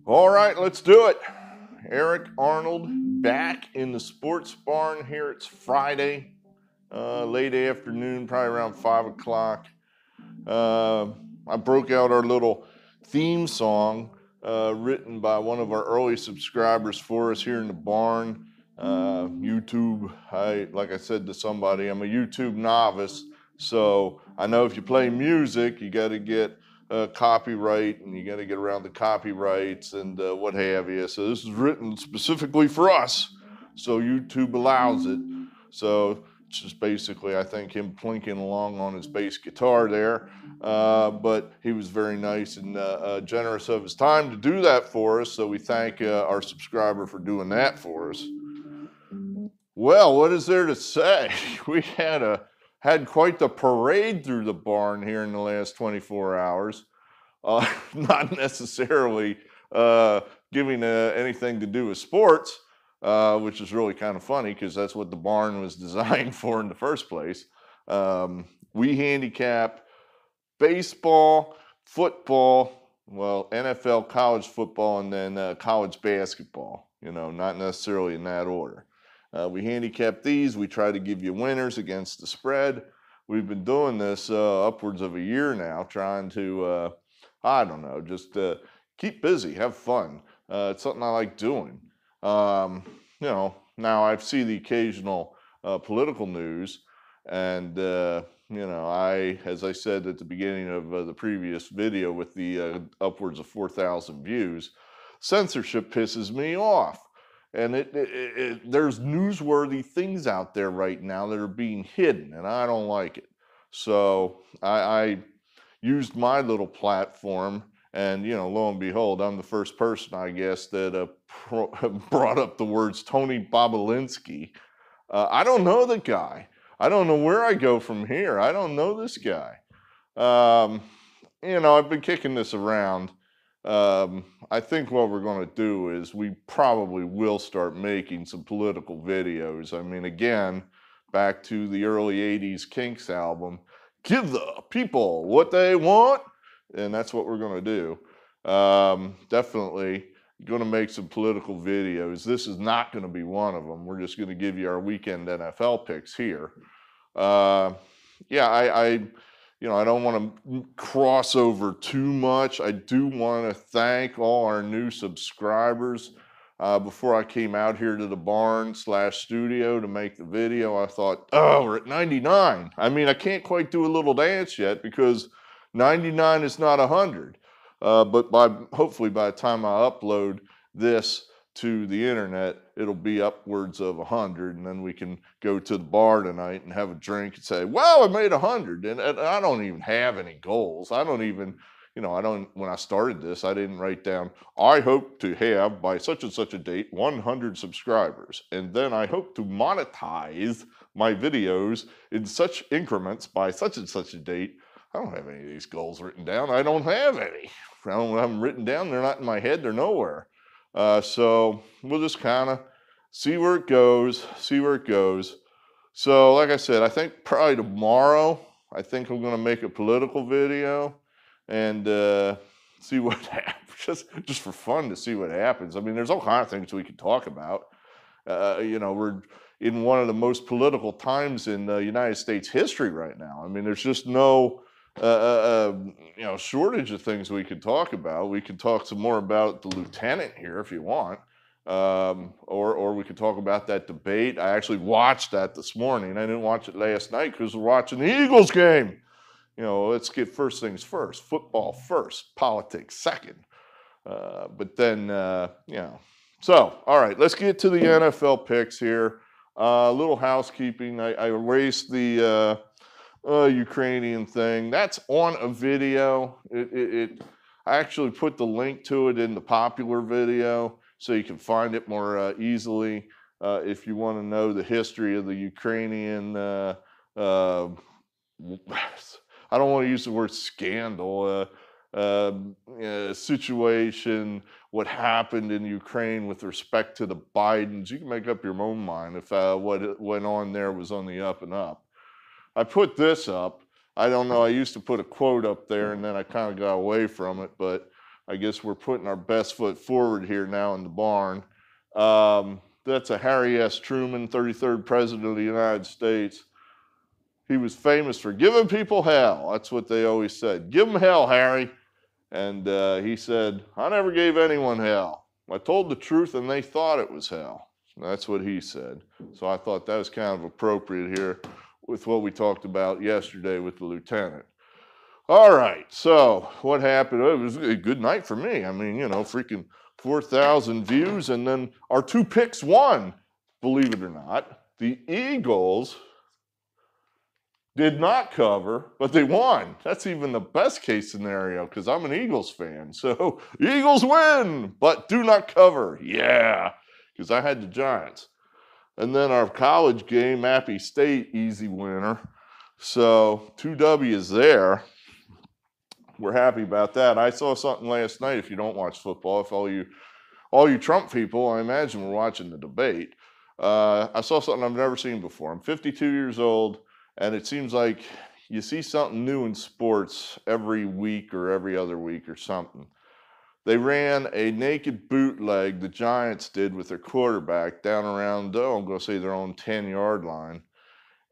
All right, let's do it. Eric Arnold back in the sports barn here. It's Friday, late afternoon, probably around 5 o'clock. I broke out our little theme song written by one of our early subscribers for us here in the barn. YouTube, like I said to somebody, I'm a YouTube novice. So I know if you play music, you got to get copyright and you got to get around the copyrights and what have you. So this is written specifically for us. So YouTube allows it. So it's just basically, I think, him plinking along on his bass guitar there. But he was very nice and generous of his time to do that for us. So we thank our subscriber for doing that for us. Well, what is there to say? We had quite the parade through the barn here in the last 24 hours. Not necessarily giving anything to do with sports, which is really kind of funny because that's what the barn was designed for in the first place. We handicap baseball, football, well, NFL, college football, and then college basketball, not necessarily in that order. We handicap these. We try to give you winners against the spread. We've been doing this upwards of a year now, trying to, I don't know, just keep busy, have fun. It's something I like doing. Now I see the occasional political news, and as I said at the beginning of the previous video with the upwards of 4,000 views, censorship pisses me off. And there's newsworthy things out there right now that are being hidden, and I don't like it. So I used my little platform, and lo and behold, I'm the first person, I guess, that brought up the words Tony Bobulinski. I don't know the guy. I don't know where I go from here. I don't know this guy. I've been kicking this around. I think what we're going to do is we probably will start making some political videos. I mean, again, back to the early 80s Kinks album, give the people what they want. And that's what we're going to do. Definitely going to make some political videos. This is not going to be one of them. We're just going to give you our weekend NFL picks here. I don't want to cross over too much. I do want to thank all our new subscribers. Before I came out here to the barn/studio to make the video, I thought, oh, we're at 99. I mean, I can't quite do a little dance yet because 99 is not 100. But hopefully by the time I upload this to the internet, it'll be upwards of 100, and then we can go to the bar tonight and have a drink and say, wow, I made 100. And I don't even have any goals. I don't even, when I started this, I didn't write down, I hope to have by such and such a date 100 subscribers. And then I hope to monetize my videos in such increments by such and such a date. I don't have any of these goals written down. I don't have any. I don't have them written down. They're not in my head. They're nowhere. So we'll just kind of see where it goes. So like I said, I think probably tomorrow, I think I'm going to make a political video and see what happens, just for fun to see what happens. I mean, there's all kinds of things we could talk about. We're in one of the most political times in United States history right now. I mean, there's just no shortage of things we could talk about. We could talk some more about the lieutenant here if you want, or we could talk about that debate. I actually watched that this morning. I didn't watch it last night because we're watching the Eagles game. Let's get first things first. Football first, politics second. But then, So, all right, let's get to the NFL picks here. A little housekeeping. I erased the Ukrainian thing. That's on a video. I actually put the link to it in the popular video so you can find it more easily if you want to know the history of the Ukrainian I don't want to use the word scandal, situation, what happened in Ukraine with respect to the Bidens. You can make up your own mind if what went on there was on the up and up. I put this up. I don't know, I used to put a quote up there and then I kind of got away from it, but I guess we're putting our best foot forward here now in the barn. That's a Harry S. Truman, 33rd President of the United States. He was famous for giving people hell. That's what they always said. Give them hell, Harry. And he said, I never gave anyone hell. I told the truth and they thought it was hell. That's what he said. So I thought that was kind of appropriate here with what we talked about yesterday with the lieutenant. All right, so what happened? It was a good night for me. I mean, you know, freaking 4,000 views, and then our 2 picks won, believe it or not. The Eagles did not cover, but they won. That's even the best case scenario because I'm an Eagles fan. So Eagles win, but do not cover. Yeah, because I had the Giants. And then our college game, Appy State, easy winner. So 2 W's there. We're happy about that. I saw something last night. If you don't watch football, if all you Trump people, I imagine, were watching the debate. I saw something I've never seen before. I'm 52 years old. And it seems like you see something new in sports every week or every other week or something. They ran a naked bootleg, the Giants did, with their quarterback down around, I'm going to say their own 10-yard line.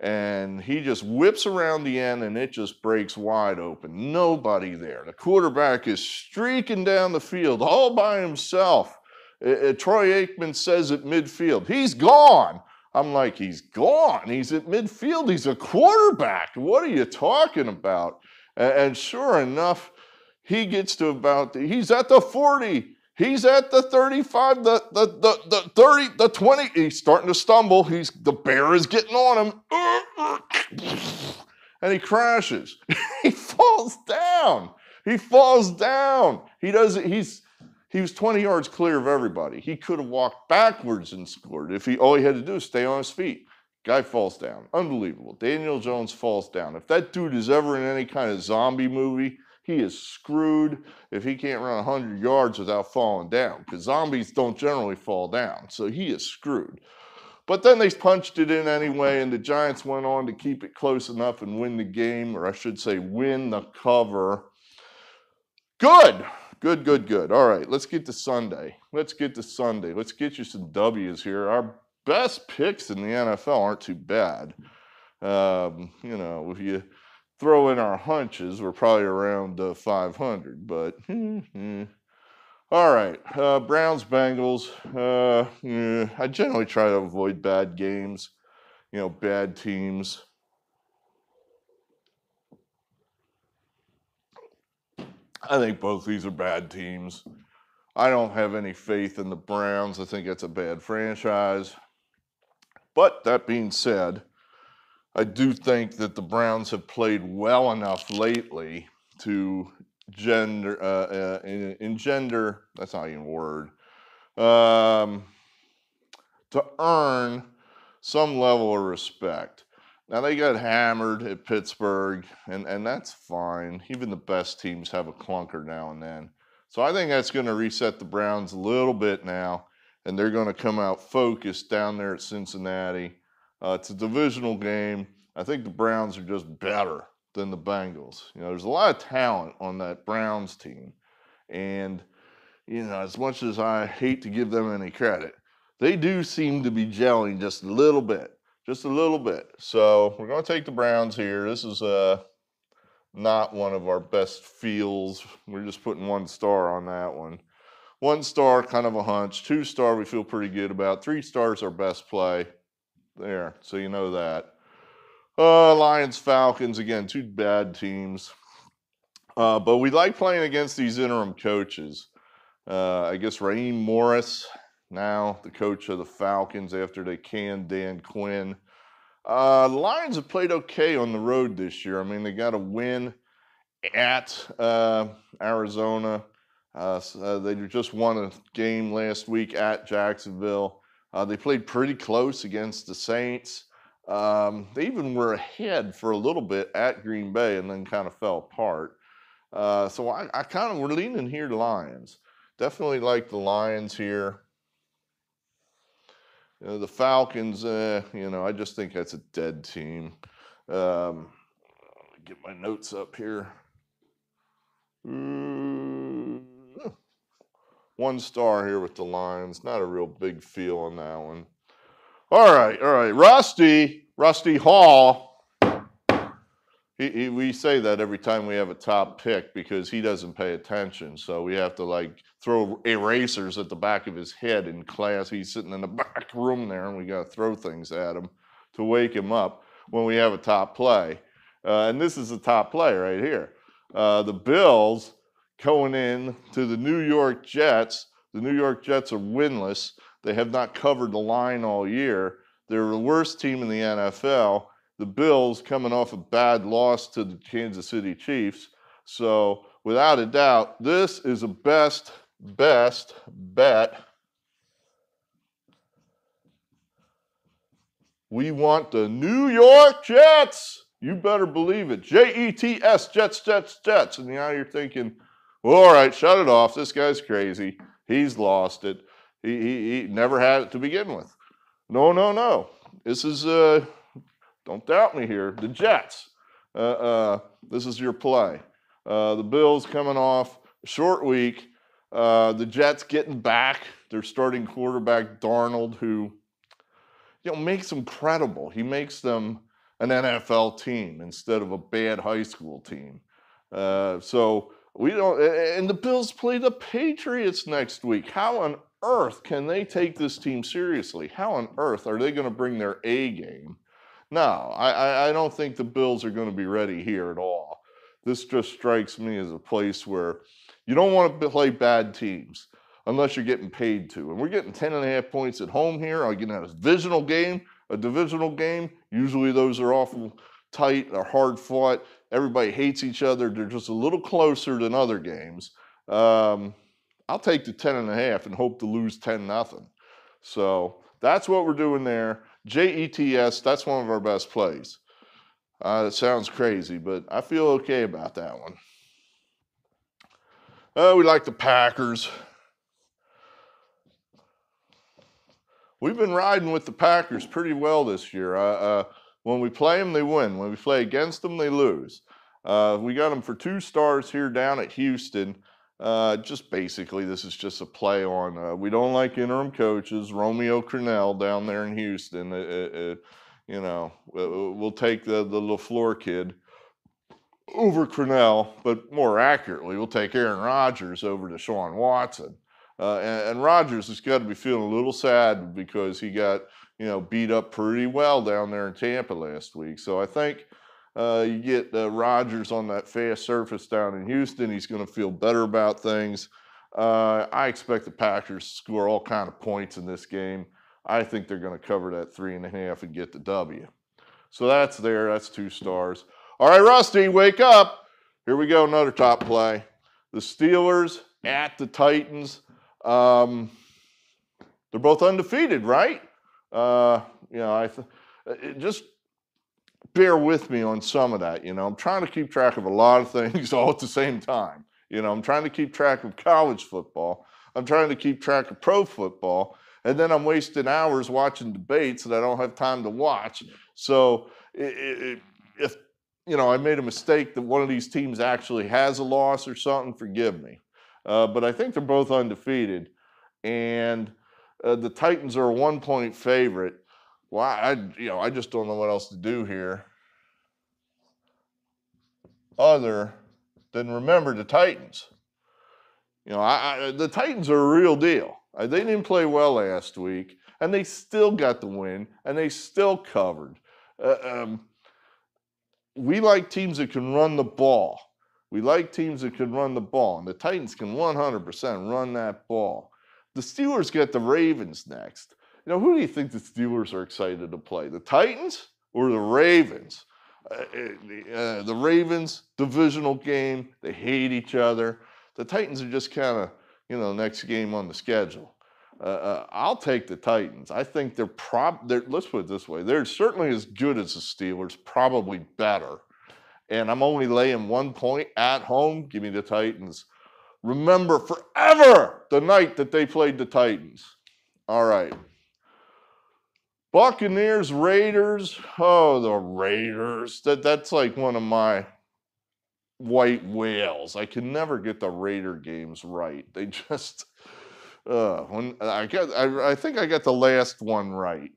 And he just whips around the end and it just breaks wide open. Nobody there. The quarterback is streaking down the field all by himself. Troy Aikman says at midfield, he's gone. I'm like, he's gone. He's at midfield. He's a quarterback. What are you talking about? And sure enough, he gets to he's at the 40. He's at the 35, the 30, the 20. He's starting to stumble. The bear is getting on him. And he crashes. He falls down. He was 20 yards clear of everybody. He could have walked backwards and scored. All he had to do is stay on his feet. Guy falls down. Unbelievable. Daniel Jones falls down. If that dude is ever in any kind of zombie movie, he is screwed if he can't run 100 yards without falling down, because zombies don't generally fall down. So he is screwed. But then they punched it in anyway, and the Giants went on to keep it close enough and win the game, or I should say win the cover. Good. All right, let's get to Sunday. Let's get you some W's here. Our best picks in the NFL aren't too bad. You know, if you throw in our hunches, we're probably around 500. But all right, Browns, Bengals. I generally try to avoid bad games. You know, bad teams. I think both these are bad teams. I don't have any faith in the Browns. I think that's a bad franchise. But that being said, I do think that the Browns have played well enough lately to engender, that's not even a word, to earn some level of respect. Now, they got hammered at Pittsburgh, and that's fine. Even the best teams have a clunker now and then. So I think that's going to reset the Browns a little bit now, and they're going to come out focused down there at Cincinnati. It's a divisional game. I think the Browns are just better than the Bengals. You know, there's a lot of talent on that Browns team. And, you know, as much as I hate to give them any credit, they do seem to be gelling just a little bit. Just a little bit. So we're going to take the Browns here. This is not one of our best feels. We're just putting 1 star on that one. 1 star, kind of a hunch. 2 star, we feel pretty good about. 3 stars, our best play. There, so you know that. Lions, Falcons, again, 2 bad teams. But we like playing against these interim coaches. I guess Raheem Morris, now the coach of the Falcons after they canned Dan Quinn. The Lions have played okay on the road this year. I mean, they got a win at Arizona. They just won a game last week at Jacksonville. They played pretty close against the Saints. They even were ahead for a little bit at Green Bay and then kind of fell apart. So I kind of, we're leaning here to Lions. Definitely like the Lions here. You know, the Falcons, you know, I just think that's a dead team. Get my notes up here. 1 star here with the Lions. Not a real big feel on that one. All right. Rusty Hall. We say that every time we have a top pick because he doesn't pay attention. So we have to like throw erasers at the back of his head in class. He's sitting in the back room there, and we got to throw things at him to wake him up when we have a top play. And this is a top play right here. The Bills going in to the New York Jets. The New York Jets are winless. They have not covered the line all year. They're the worst team in the NFL. The Bills coming off a bad loss to the Kansas City Chiefs. So without a doubt, this is a best bet. We want the New York Jets. You better believe it. Jets, Jets. And now you're thinking, well, all right, shut it off. This guy's crazy. He's lost it. He never had it to begin with. No. This is, don't doubt me here, the Jets. This is your play. The Bills coming off a short week. The Jets getting back their starting quarterback, Darnold, who makes them credible. He makes them an NFL team instead of a bad high school team. So we don't. And the Bills play the Patriots next week. How on earth can they take this team seriously? How on earth are they going to bring their A game? No, I don't think the Bills are going to be ready here at all. This just strikes me as a place where you don't want to play bad teams unless you're getting paid to. And we're getting 10.5 points at home here. I'm getting a divisional game. Usually those are awful tight, they're hard fought. Everybody hates each other. They're just a little closer than other games. I'll take the 10.5 and hope to lose 10-0. So that's what we're doing there. Jets, that's one of our best plays. It sounds crazy, but I feel okay about that one. We like the Packers. We've been riding with the Packers pretty well this year. When we play them, they win. When we play against them, they lose. We got them for 2 stars here down at Houston. Just basically, this is just a play on, we don't like interim coaches. Romeo Crennel down there in Houston. We'll take the LaFleur kid over Crennel, but more accurately, we'll take Aaron Rodgers over Deshaun Watson. And Rodgers has got to be feeling a little sad because he got, beat up pretty well down there in Tampa last week. So I think you get Rodgers on that fast surface down in Houston, he's going to feel better about things. I expect the Packers to score all kind of points in this game. I think they're going to cover that 3.5 and get the W. So that's there. That's 2 stars. All right, Rusty, wake up. Here we go, another top play. The Steelers at the Titans. They're both undefeated, right? Just bear with me on some of that. I'm trying to keep track of a lot of things all at the same time. I'm trying to keep track of college football. I'm trying to keep track of pro football. And then I'm wasting hours watching debates that I don't have time to watch. So if I made a mistake that one of these teams actually has a loss or something, forgive me. But I think they're both undefeated. And the Titans are a 1-point favorite. Well, I just don't know what else to do here other than remember the Titans. The Titans are a real deal. They didn't play well last week, and they still got the win, and they still covered. We like teams that can run the ball. And the Titans can 100% run that ball. The Steelers get the Ravens next. Who do you think the Steelers are excited to play? The Titans or the Ravens? The Ravens, divisional game. They hate each other. The Titans are just kind of, next game on the schedule. I'll take the Titans. I think they're let's put it this way. They're certainly as good as the Steelers, probably better. And I'm only laying 1 point at home. Give me the Titans. Remember forever the night that they played the Titans. All right. Buccaneers, Raiders. Oh, the Raiders. That's like one of my white whales. I can never get the Raider games right. when I think I got the last one right.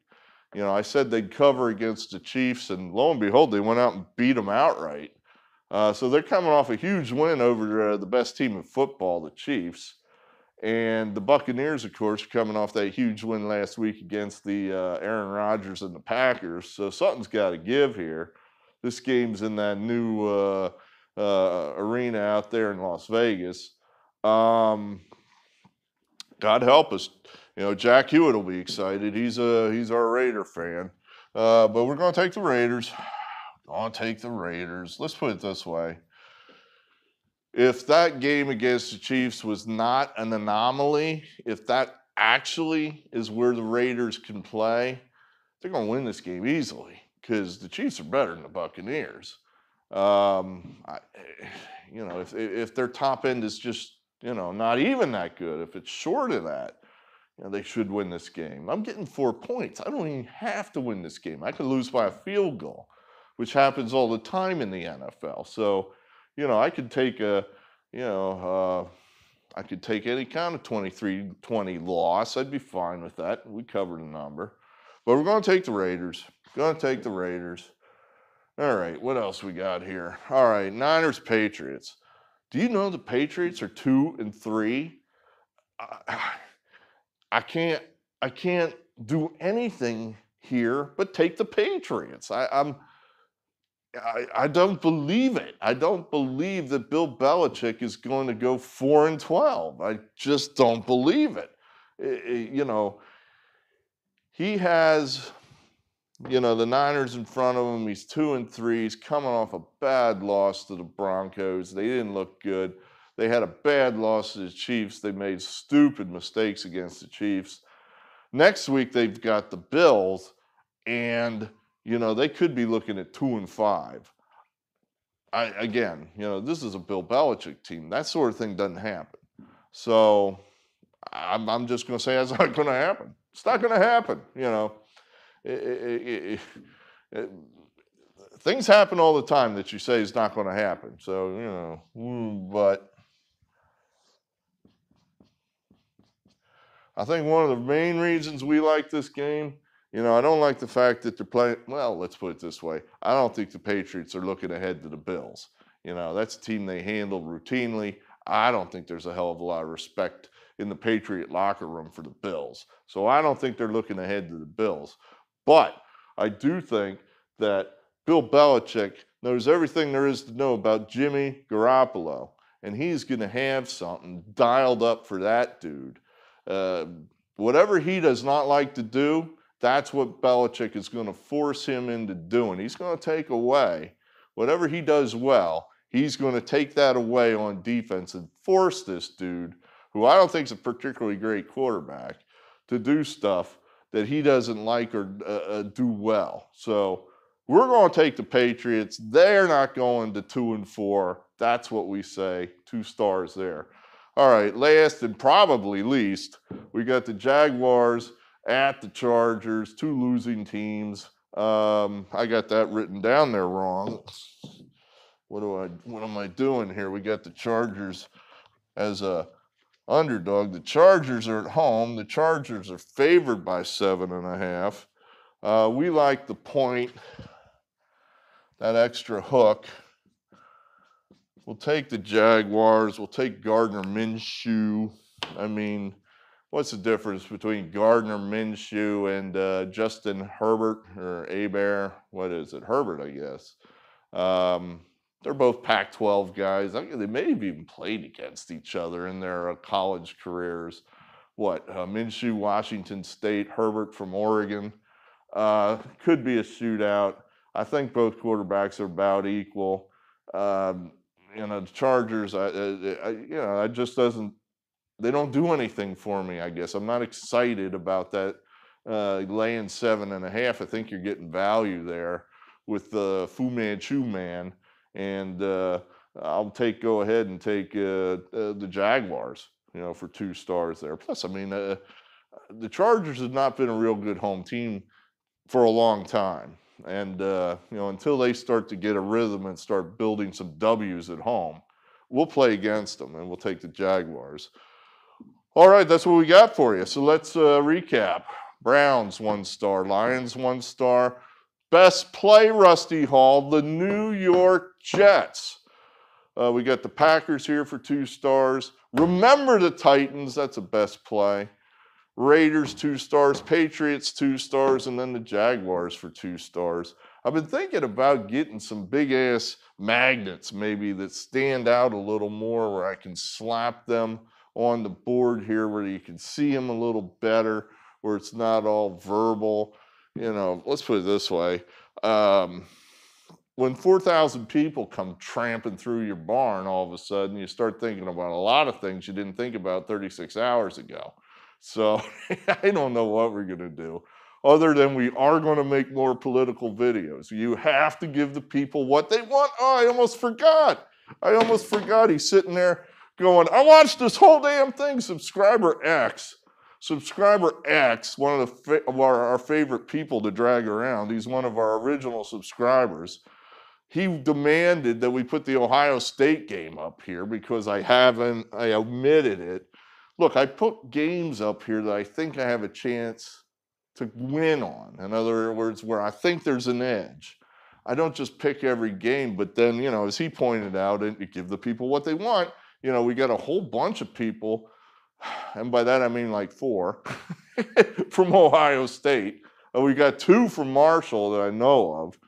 I said they'd cover against the Chiefs, and lo and behold, they went out and beat them outright. So they're coming off a huge win over the best team in football, the Chiefs. And the Buccaneers, of course, are coming off that huge win last week against the Aaron Rodgers and the Packers. So something's got to give here. This game's in that new arena out there in Las Vegas. God help us. Jack Hewitt will be excited. He's our Raider fan. But we're going to take the Raiders. Let's put it this way. If that game against the Chiefs was not an anomaly, if that actually is where the Raiders can play, they're going to win this game easily because the Chiefs are better than the Buccaneers. If their top end is just, not even that good, if it's short of that, they should win this game. I'm getting 4 points. I don't even have to win this game. I could lose by a field goal, which happens all the time in the NFL. So, I could take I could take any kind of 23-20 loss. I'd be fine with that. We covered the number. But we're going to take the Raiders. All right, what else we got here? All right, Niners, Patriots. Do you know the Patriots are 2-3? I can't do anything here but take the Patriots. I don't believe it. I don't believe that Bill Belichick is going to go 4-12. I just don't believe it. He has, the Niners in front of him. He's 2-3. He's coming off a bad loss to the Broncos. They didn't look good. They had a bad loss to the Chiefs. They made stupid mistakes against the Chiefs. Next week, they've got the Bills, and they could be looking at 2-5. This is a Bill Belichick team. That sort of thing doesn't happen. So I'm just going to say that's not going to happen. It's not going to happen. Things happen all the time that you say is not going to happen. So, but I think one of the main reasons we like this game, I don't like the fact that they're playing. Well, let's put it this way. I don't think the Patriots are looking ahead to the Bills. That's a team they handle routinely. I don't think there's a hell of a lot of respect in the Patriot locker room for the Bills. So I don't think they're looking ahead to the Bills. But I do think that Bill Belichick knows everything there is to know about Jimmy Garoppolo. And he's going to have something dialed up for that dude. Whatever he does not like to do, that's what Belichick is going to force him into doing. He's going to take away whatever he does well. He's going to take that away on defense and force this dude, who I don't think is a particularly great quarterback, to do stuff that he doesn't like or do well. So we're going to take the Patriots. They're not going to 2-4. That's what we say. 2 stars there. All right, last and probably least, we got the Jaguars at the Chargers, 2 losing teams. I got that written down there wrong. What am I doing here? We got the Chargers as a underdog. The Chargers are at home. The Chargers are favored by 7.5. We like the point, that extra hook. We'll take the Jaguars. We'll take Gardner Minshew. I mean, what's the difference between Gardner Minshew and Justin Herbert or Hebert? What is it? Herbert, I guess. They're both Pac-12 guys. They may have even played against each other in their college careers. Minshew, Washington State, Herbert from Oregon. Could be a shootout. I think both quarterbacks are about equal. The Chargers, I just doesn't. They don't do anything for me, I guess. I'm not excited about that laying 7.5. I think you're getting value there with the Fu Manchu man. And I'll go ahead and take the Jaguars, for 2 stars there. Plus, the Chargers have not been a real good home team for a long time. And, until they start to get a rhythm and start building some W's at home, we'll play against them and we'll take the Jaguars. All right, that's what we got for you. So let's recap. Browns 1 star, Lions 1 star. Best play, Rusty Hall, the New York Jets. We got the Packers here for 2 stars. Remember the Titans, that's a best play. Raiders 2 stars, Patriots 2 stars, and then the Jaguars for 2 stars. I've been thinking about getting some big ass magnets maybe that stand out a little more where I can slap them on the board here where you can see them a little better, where it's not all verbal. You know, let's put it this way. When 4,000 people come tramping through your barn, all of a sudden you start thinking about a lot of things you didn't think about 36 hours ago. So I don't know what we're going to do other than we are going to make more political videos. You have to give the people what they want. Oh, I almost forgot. He's sitting there going, I watched this whole damn thing. Subscriber X, one of our favorite people to drag around. He's one of our original subscribers. He demanded that we put the Ohio State game up here because I omitted it. Look, I put games up here that I think I have a chance to win on. In other words, where I think there's an edge. I don't just pick every game, but then, you know, as he pointed out, and give the people what they want. You know, we got a whole bunch of people, and by that I mean like 4, from Ohio State. We got 2 from Marshall that I know of.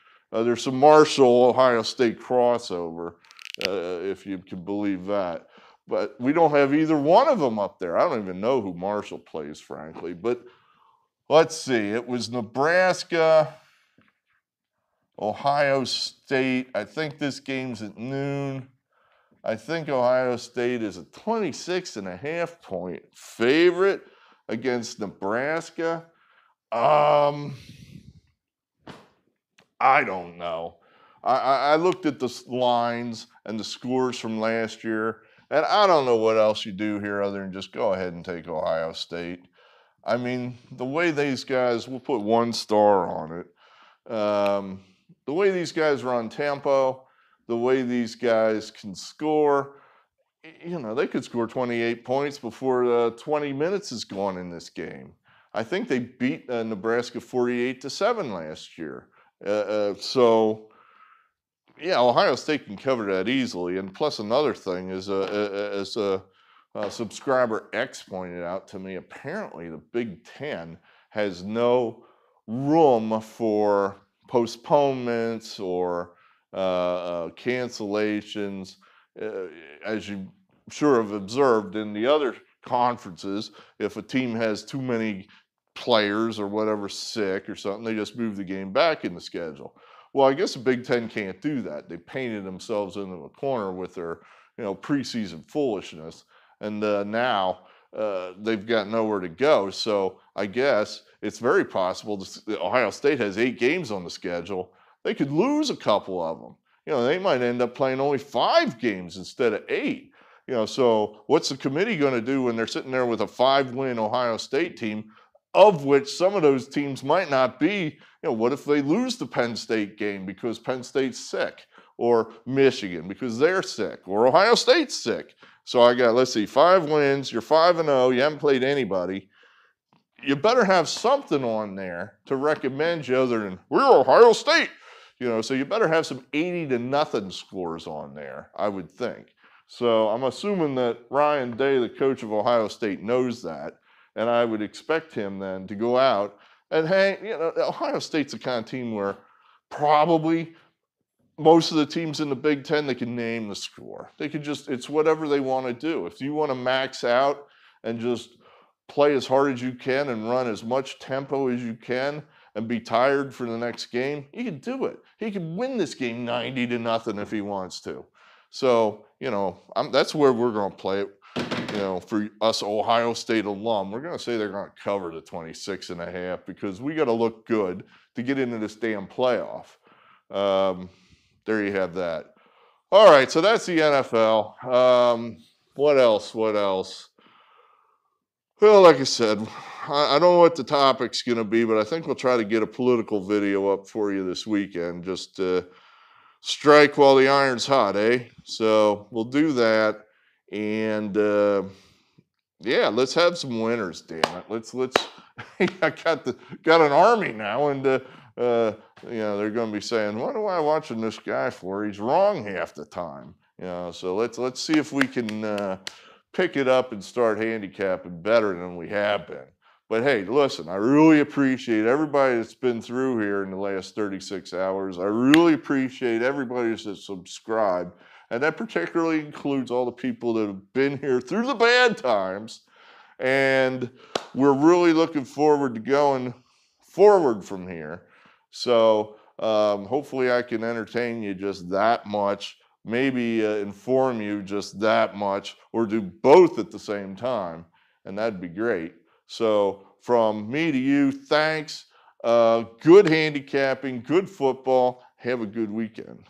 There's some Marshall-Ohio State crossover, if you can believe that. But we don't have either one of them up there. I don't even know who Marshall plays, frankly. But let's see. It was Nebraska, Ohio State. I think this game's at noon. I think Ohio State is a 26.5 point favorite against Nebraska. I don't know. I looked at the lines and the scores from last year, and I don't know what else you do here other than just go ahead and take Ohio State. I mean, the way these guys, we'll put 1 star on it. The way these guys run tempo, the way these guys can score, you know, they could score 28 points before 20 minutes is gone in this game. I think they beat Nebraska 48-7 last year. So, yeah, Ohio State can cover that easily. And plus another thing is, as subscriber X pointed out to me, apparently the Big Ten has no room for postponements or cancellations. As you sure have observed in the other conferences, if a team has too many players or whatever sick or something, they just move the game back in the schedule. Well, I guess the Big Ten can't do that. They painted themselves into a corner with their, you know, preseason foolishness, and now they've got nowhere to go. So I guess it's very possible that Ohio State has 8 games on the schedule. They could lose a couple of them. You know, they might end up playing only 5 games instead of 8. You know, so what's the committee going to do when they're sitting there with a 5-win Ohio State team, of which some of those teams might not be? You know, what if they lose the Penn State game because Penn State's sick, or Michigan because they're sick, or Ohio State's sick? So I got, let's see, 5 wins, you're 5-0, you haven't played anybody. You better have something on there to recommend you other than, we're Ohio State. You know, so you better have some 80-0 scores on there, I would think. So I'm assuming that Ryan Day, the coach of Ohio State, knows that. And I would expect him then to go out and hang, you know, Ohio State's the kind of team where probably most of the teams in the Big Ten, they can name the score. They could just, it's whatever they want to do. If you want to max out and just play as hard as you can and run as much tempo as you can and be tired for the next game, he can do it. He can win this game 90-0 if he wants to. So, you know, that's where we're going to play it. You know, for us Ohio State alum, we're going to say they're going to cover the 26.5 because we got to look good to get into this damn playoff. There you have that. All right, so that's the NFL. What else? Well, like I said, I don't know what the topic's going to be, but I think we'll try to get a political video up for you this weekend. Just strike while the iron's hot, eh? So we'll do that. And, Yeah, let's have some winners, damn it. Let's I got an army now, and they're going to be saying, "What am I watching this guy for? He's wrong half the time." So let's see if we can pick it up and start handicapping better than we have been. But hey, listen, I really appreciate everybody that's been through here in the last 36 hours. I really appreciate everybody that's subscribed. And that particularly includes all the people that have been here through the bad times. And we're really looking forward to going forward from here. So hopefully I can entertain you just that much, maybe inform you just that much, or do both at the same time. And that'd be great. So from me to you, thanks. Good handicapping, good football. Have a good weekend.